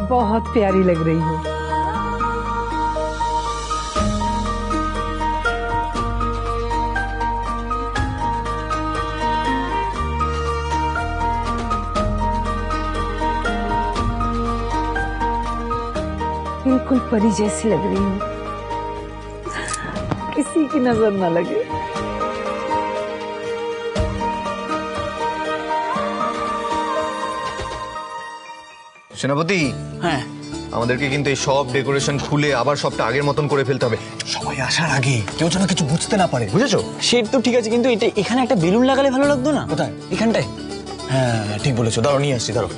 बहुत प्यारी लग रही हो। बिल्कुल परी जैसी लग रही हो, किसी की नजर न लगे। সেনাপতি, হ্যাঁ আমাদেরকে কিন্তু এই সব ডেকোরেশন খুলে আবার সবটা আগের মতন করে ফেলতে হবে, সবাই আসার আগে, কেউ যেন কিছু বুঝতে না পারে, বুঝেছো? সেট তো ঠিক আছে, কিন্তু এটা এখানে একটা বেলুন লাগালে ভালো লাগতো না? কোথায়? এখানটায়। হ্যাঁ ঠিক বলেছো, দাঁড়াও নিয়ে আসছি, দাঁড়াও।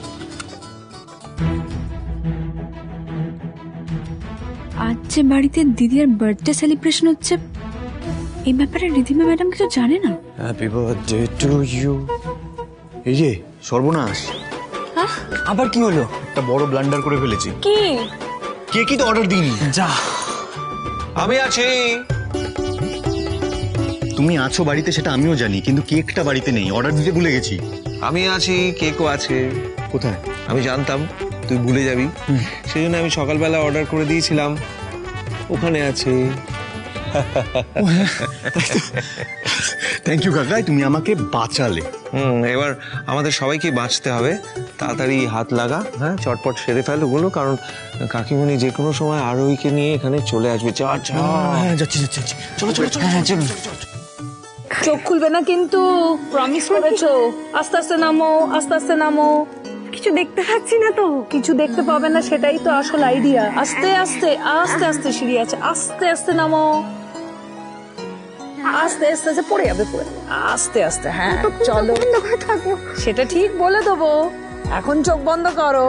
আজ যে বাড়িতে দিদির বার্থডে সেলিব্রেশন হচ্ছে, এই ব্যাপারে রিধিমা ম্যাডাম কিছু জানে না। Happy birthday to you. এই যে সর্বনাশ, আবার কি হলো? একটা বড় ব্লান্ডার করে ফেলেছি। কি? কেকই তো অর্ডার দিইনি। যা, আমি আছি। তুমি আছো বাড়িতে সেটা আমিও জানি, কিন্তু কেকটা বাড়িতে নেই, অর্ডার দিতে ভুলে গেছি। আমি আছি, কেকও আছে। কোথায়? আমি জানতাম তুই ভুলে যাবি, সেই জন্য আমি সকালবেলা অর্ডার করে দিয়েছিলাম, ওখানে আছে। থ্যাংক ইউ কাকা, তুমি আমাকে বাঁচালে। এবার আমাদের সবাইকে বাঁচতে হবে, তাড়াতাড়ি হাত লাগা, হ্যাঁ চটপট সেরে ফেল ওগুলো, কারণ কাকিমণি যে কোনো সময় আরোহীকে নিয়ে এখানে চলে আসবে। চল চল। হ্যাঁ যাচ্ছি যাচ্ছি যাচ্ছি। চলো চলো চলো। হ্যাঁ চলুন। চোখ খুলবে না কিন্তু, প্রমিস করেছো। আস্তে আস্তে নামো, আস্তে আস্তে নামো। কিছু দেখতে পাচ্ছি না তো। কিছু দেখতে পাবে না, সেটাই তো আসল আইডিয়া। আস্তে আস্তে আস্তে আস্তে সিঁড়ি আছে, আস্তে আস্তে নামো। আস্তে আস্তে আস্তে পড়ে যাবে, পড়ে আস্তে আস্তে। হ্যাঁ চলো, সেটা ঠিক বলে দেবো। এখন চোখ বন্ধ করো,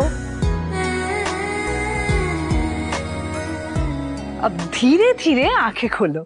अब धीरे धीरे आंखें खोलो।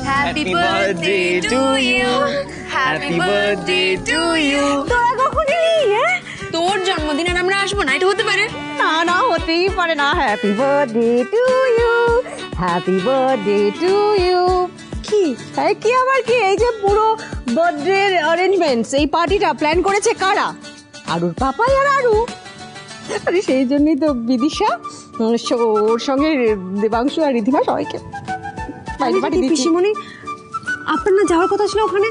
Happy birthday to you, happy birthday to you. তোরা কখন এলি? তোর জন্মদিন আর আমরা আসবো না, এটা হতে পারে না না, হতেই পারে না। Happy birthday to you, happy birthday to you. কি কি আবার কি? এই যে পুরো বার্থডে অ্যারেঞ্জমেন্টস, এই পার্টিটা প্ল্যান করেছে কারা? আরুর পাপাই আর আরু। আরে সেই জন্যই তো বিদিশা, ওর সঙ্গে দেবাংশু আর রিধিমা সবাইকে পার্টি দিচ্ছি। পিসিমণি, আপনার না যাওয়ার কথা ছিল ওখানে,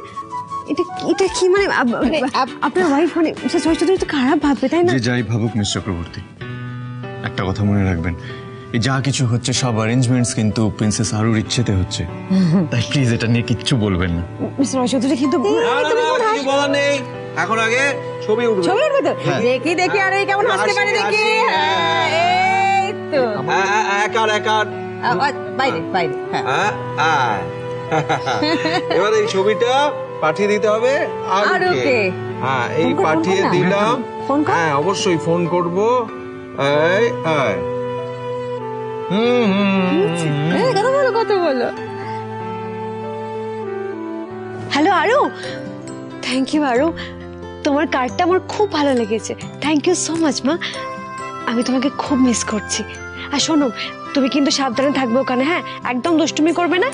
এটা এটা কি মানে আপনার ওয়াইফ মানে তো খারাপ ভাববে, তাই না? যে যাই ভাবুক মিস চক্রবর্তী, একটা কথা মনে রাখবেন, এই যা কিছু হচ্ছে সব অ্যারেঞ্জমেন্টস কিন্তু প্রিন্সেস আরুর ইচ্ছেতে হচ্ছে, তাই প্লিজ এটা নিয়ে কিচ্ছু বলবেন না। মিস্টার চৌধুরী কিন্তু কিছু বলার নেই, এখন আগে ছবি উঠবে। ছবি উঠবে তো? দেখি দেখি, আরে কেমন হাসতে পারে দেখি। এই তো একার একার বাইরে বাইরে। হ্যাঁ এবার এই ছবিটা পাঠিয়ে দিতে হবে আরুকে। হ্যাঁ এই পাঠিয়ে দিলাম। হ্যাঁ অবশ্যই ফোন করবো। কথা বলো, কথা বলো। হ্যালো আরু, থ্যাংক ইউ আরু, তোমার কার্ডটা আমার খুব ভালো লেগেছে। থ্যাংক ইউ সো মাচ মা, আমি তোমাকে খুব মিস করছি। আর শোনো, তুমি কিন্তু সাবধানে থাকবে ওখানে, হ্যাঁ একদম দুষ্টুমি করবে না।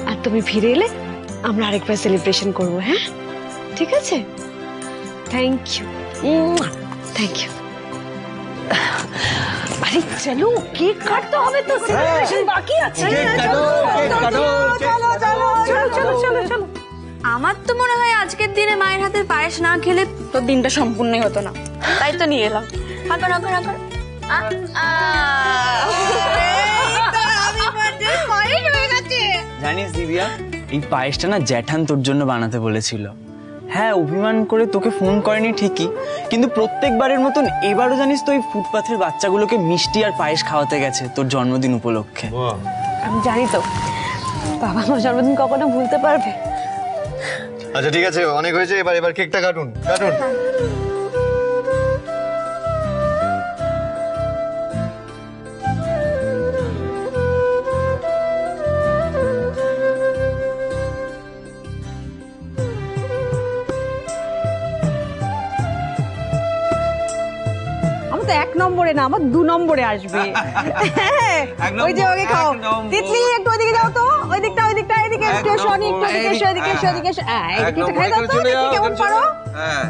আর তুমি ফিরে এলে আমরা আরেকবার সেলিব্রেশন করবো, হ্যাঁ ঠিক আছে? Thank you, thank you. আরে চলো, কেক কাটতে হবে তো, সেলিব্রেশন বাকি আছে। চলো চলো চলো চলো। আমার তো মনে হয় আজকের দিনে মায়ের হাতের পায়েস না খেলে তোর দিনটা সম্পূর্ণই হতো না, তাই তো নিয়ে এলাম। হাঁকর হাঁকর হাঁকর। জানিস দিব্যা, এই পায়েসটা না জ্যাঠান তোর জন্য বানাতে বলেছিল। হ্যাঁ অভিমান করে তোকে ফোন করেনি ঠিকই, কিন্তু প্রত্যেকবারের মতন এবারও জানিস তো এই ফুটপাথের বাচ্চাগুলোকে মিষ্টি আর পায়েস খাওয়াতে গেছে তোর জন্মদিন উপলক্ষে। আমি জানি তো, বাবা আমার জন্মদিন কখনো ভুলতে পারবে? আচ্ছা ঠিক আছে, অনেক হয়েছে, এবার কেকটা কাটুন। আমার তো 1 নম্বরে না, আমার 2 নম্বরে আসবে। ওই যে ওকে খাও। তিতলি একটু ওইদিকে যাও তো, ওই দিকটা এদিকে একটু এসো, একটু এদিকে এসো, এদিকে এসো। এদিকে একটু খাই দাও তো, দেখি কেমন পারো। হ্যাঁ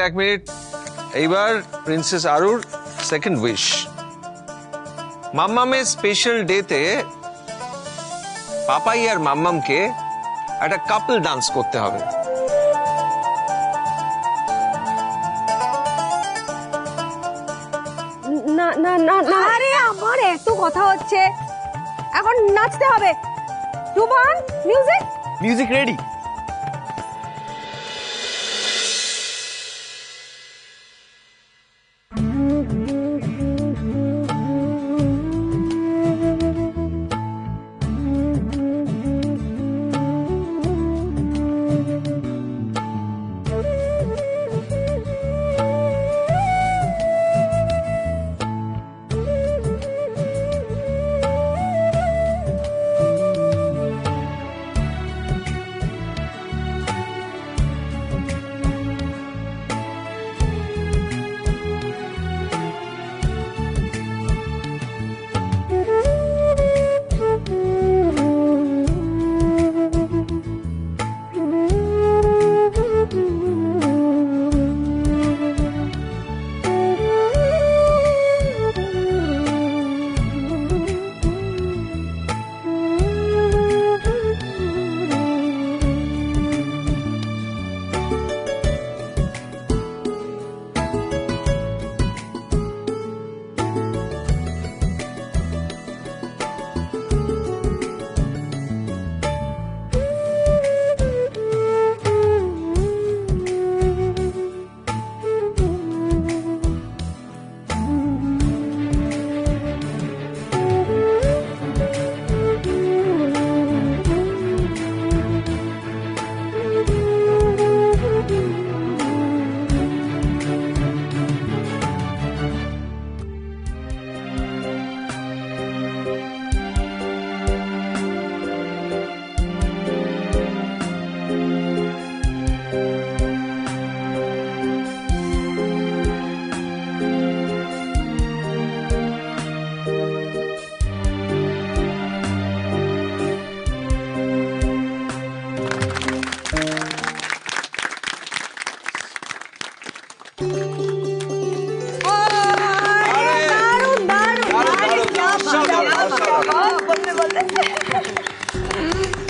এক মিনিট এইবার প্রিন্সেস আরুর সেকেন্ড উইশ। মাম্মামের স্পেশাল ডেতে পাপাই আর মাম্মামকে একটা কাপল ডান্স করতে হবে। না না না না, আরে আমার এত কথা হচ্ছে, এখন নাচতে হবে। Tuban music ready?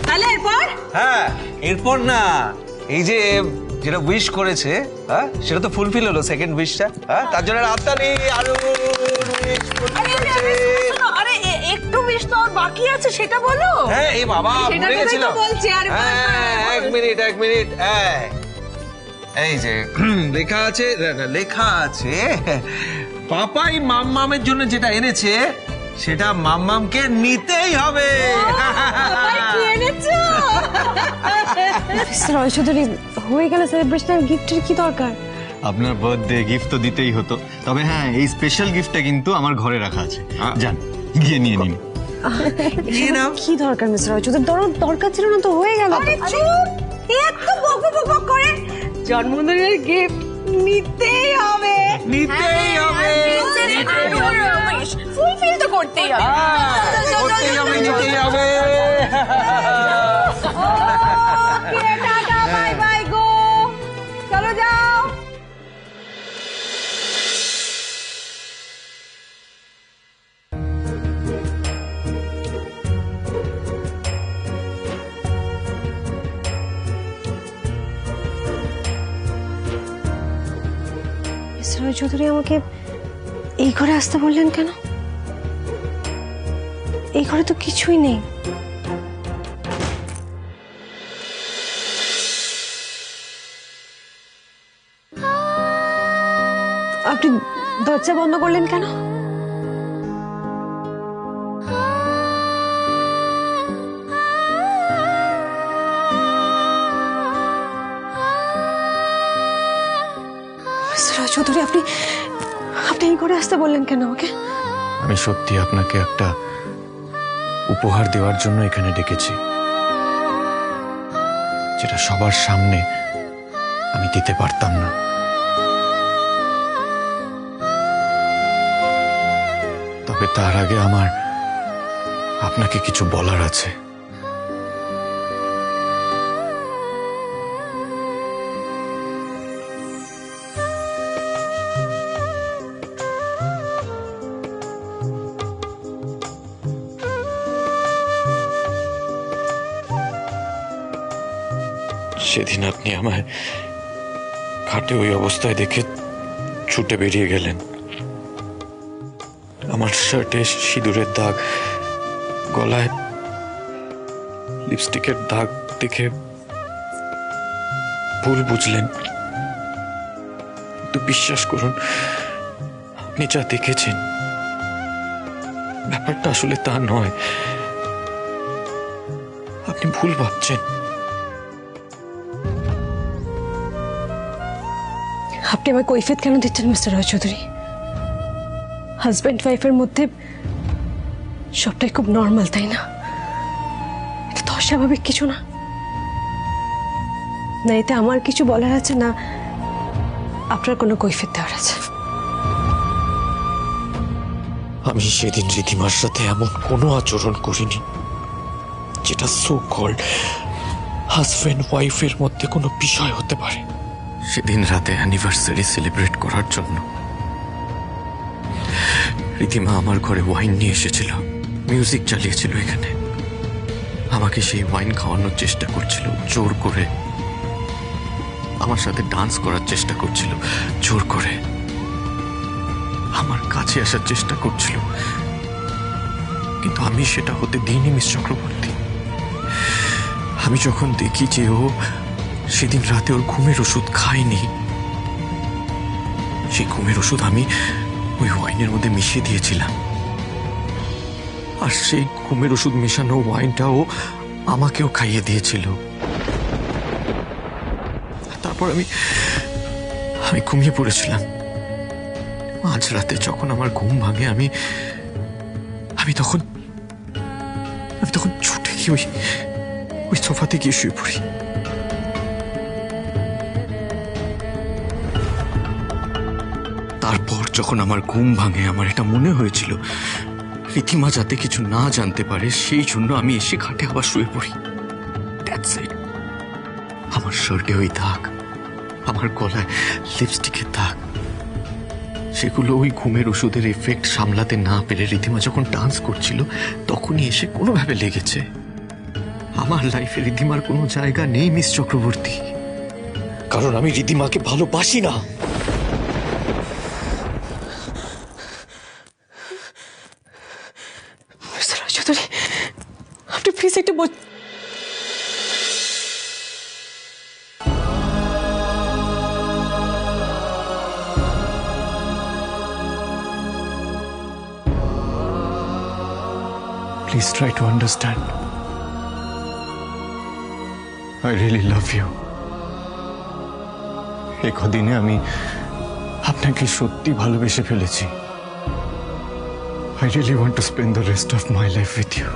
তাহলে এরপর? হ্যাঁ এরপর না, এই যে যেটা উইশ করেছে হ্যাঁ সেটা তো ফুলফিল হলো সেকেন্ড উইশটা। হ্যাঁ তার জন্য হাততালি। আরো আরে একটু উইশ তো আর বাকি আছে, সেটা বলো। হ্যাঁ এই বাবা ভুলে গেছিলাম। বলছি আর এক মিনিট এই যে লেখা আছে পাপাই মাম্মামের জন্য যেটা এনেছে সেটা মাম্মামকে নিতেই হবে। কি এনেছো? মিস্টার রয় চৌধুরী, হয়ে গেল সেলিব্রেশন, গিফটের কি দরকার? আপনার বার্থডে গিফট তো দিতেই হতো, তবে হ্যাঁ এই স্পেশাল গিফটটা কিন্তু আমার ঘরে রাখা আছে, যান গিয়ে নিয়ে নিন। কি দরকার মিস্টার রয় চৌধুরী? দরকার ছিল না তো, হয়ে গেল। চুপ এত বক বক বক করে জন্মদিনের গিফট নিতেই হবে। নিতেই হবে, ফুলফিল তো করতেই হবে। করতেই হবে, নিতেই হবে। ওকে, টাটা, বাই বাই, গো, চলো যাও। রয় চৌধুরী আমাকে এই ঘরে আসতে বললেন কেন? এই ঘরে তো কিছুই নেই। আপনি দরজা বন্ধ করলেন কেন? রয় চৌধুরী আপনি আপনি এই ঘরে আসতে বললেন কেন আমাকে? আমি সত্যি আপনাকে একটা উপহার দেওয়ার জন্য এখানে ডেকেছি, যেটা সবার সামনে আমি দিতে পারতাম না। তবে তার আগে আমার আপনাকে কিছু বলার আছে। সেদিন আপনি আমায় খাটে ওই অবস্থায় দেখে ছুটে বেরিয়ে গেলেন। আমার শার্টে সিঁদুরের দাগ, গলায় লিপস্টিকের দাগ দেখে ভুল বুঝলেন। তো বিশ্বাস করুন, আপনি যা দেখেছেন ব্যাপারটা আসলে তা নয়। আপনি ভুল ভাবছেন। আপনি আমার কৈফিয়ত কেন দিচ্ছেন মিস্টার রয় চৌধুরী? হাজব্যান্ড ওয়াইফের মধ্যে সবটাই খুব নর্মাল, তাই না? এটা তো অস্বাভাবিক কিছু না। না এতে আমার কিছু বলার আছে, না আপনার কোনো কৈফিয়ত দেওয়ার আছে। আমি সেদিন রীতিমার সাথে এমন কোনো আচরণ করিনি যেটা সো কল্ড হাজব্যান্ড ওয়াইফের মধ্যে কোনো বিষয় হতে পারে। সেদিন রাতে অ্যানিভার্সারি সেলিব্রেট করার জন্য রীতিমা আমার ঘরে ওয়াইন নিয়ে এসেছিল, মিউজিক চালিয়েছিল এখানে। আমাকে সেই ওয়াইন খাওয়ানোর চেষ্টা করছিল জোর করে, আমার সাথে ডান্স করার চেষ্টা করছিল জোর করে, আমার কাছে আসার চেষ্টা করছিল, কিন্তু আমি সেটা হতে দিইনি মিস চক্রবর্তী। আমি যখন দেখি যে ও সেদিন রাতে ওর ঘুমের ওষুধ খায়নি, সেই ঘুমের ওষুধ আমি ওই ওয়াইনের মধ্যে মিশিয়ে দিয়েছিলাম, আর সেই ঘুমের ওষুধ মেশানো ওয়াইনটাও আমাকেও খাইয়ে দিয়েছিল। তারপর আমি ঘুমিয়ে পড়েছিলাম। আজ রাতে যখন আমার ঘুম ভাঙে আমি তখন ছুটে গিয়ে ওই সোফাতে গিয়ে শুয়ে পড়ি। তারপর যখন আমার ঘুম ভাঙে, আমার এটা মনে হয়েছিল রীতিমা যাতে কিছু না জানতে পারে, সেই জন্য আমি এসে খাটে আবার শুয়ে পড়ি। আমার শার্টে ওই দাগ, আমার গলায় লিপস্টিকের দাগ, সেগুলো ওই ঘুমের ওষুধের এফেক্ট সামলাতে না পেরে রীতিমা যখন ডান্স করছিল তখনই এসে কোনোভাবে লেগেছে। আমার লাইফে রীতিমার কোনো জায়গা নেই মিস চক্রবর্তী, কারণ আমি রীতিমাকে ভালোবাসি না। চৌধুরী আপনি প্লিজ একটু Please try to understand. I really love you. এই কদিনে আমি আপনাকে সত্যি ভালোবেসে ফেলেছি। I really want to spend the rest of my life with you.